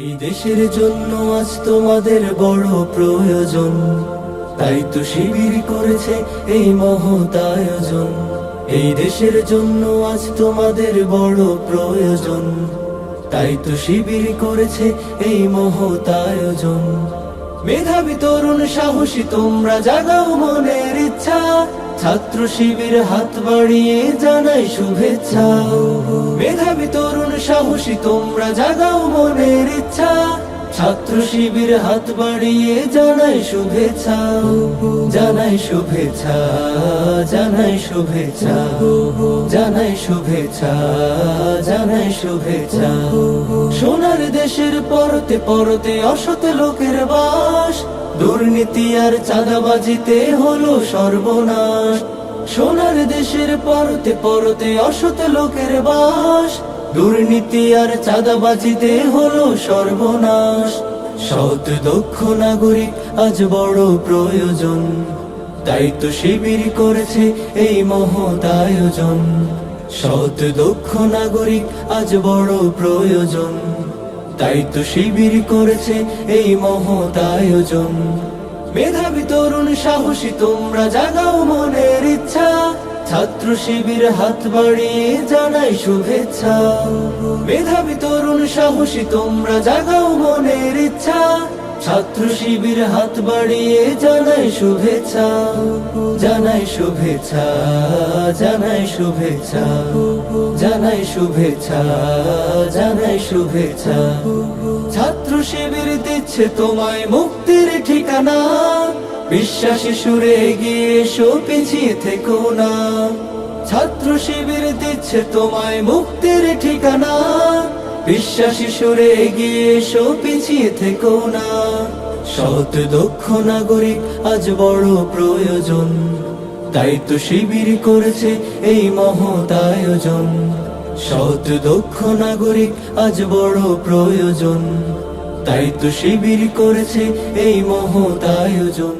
এই দেশের জন্য আজ তোমাদের বড় প্রয়োজন, তাই তো শিবির করেছে এই মহৎ আয়োজন। এই দেশের জন্য আজ তোমাদের বড় প্রয়োজন, তাই তো শিবির করেছে এই মহৎ আয়োজন। মেধাবী তরুণ সাহসী তোমরা জাগাও মনের ইচ্ছা, ছাত্র শিবির হাত বাড়িয়ে জানাই শুভেচ্ছা। মেধাবী তরুণ সাহসী তোমরা জাগাও মনের ইচ্ছা, ছাত্র শিবির হাত বাড়িয়ে জানাই শুভেচ্ছা। জানাই শুভেচ্ছা, জানাই শুভেচ্ছা, জানাই শুভেচ্ছা, জানাই শুভেচ্ছা। সোনার দেশের পরতে পরতে অসৎ লোকের বাস, দুর্নীতি আর চাঁদাবাজিতে হলো সর্বনাশ। সোনার দেশের পরতে পরতে অসৎ লোকের বাস, দুর্নীতি আর চাঁদাবাজিতে হলো সর্বনাশ। সৎ দক্ষ নাগরিক আজ বড় প্রয়োজন, তাই তো শিবির করেছে এই মহৎ আয়োজন। সৎ দক্ষ নাগরিক আজ বড় প্রয়োজন, তাই তো শিবির করেছে এই মহৎ আয়োজন। মেধাবী তরুণ সাহসী তোমরা জাগাও মনের ইচ্ছা, ছাত্র শিবির হাত বাড়িয়ে জানাই শুভেচ্ছা। মেধাবী তরুণ সাহসী তোমরা জাগাও মনের ইচ্ছা, ছাত্র শিবির হাত বাড়িয়ে জানাই শুভেচ্ছা। জানাই শুভেচ্ছা, জানাই শুভেচ্ছা, জানাই শুভেচ্ছা, জানাই শুভেচ্ছা। ছাত্র শিবির দিচ্ছে তোমায় মুক্তির ঠিকানা, বিশ্বাসী সুরে এগিয়ে এসো পিছিয়ে থেকো না। ছাত্র শিবির দিচ্ছে তোমায় মুক্তির ঠিকানা, বিশ্বাসী সুরে এগিয়ে এসো পিছিয়ে থেকো না। সৎ দক্ষ নাগরিক আজ বড় প্রয়োজন, তাই তো শিবির করেছে এই মহৎ আয়োজন। সৎ দক্ষ নাগরিক আজ বড় প্রয়োজন, তাই তো শিবির করেছে এই মহৎ আয়োজন।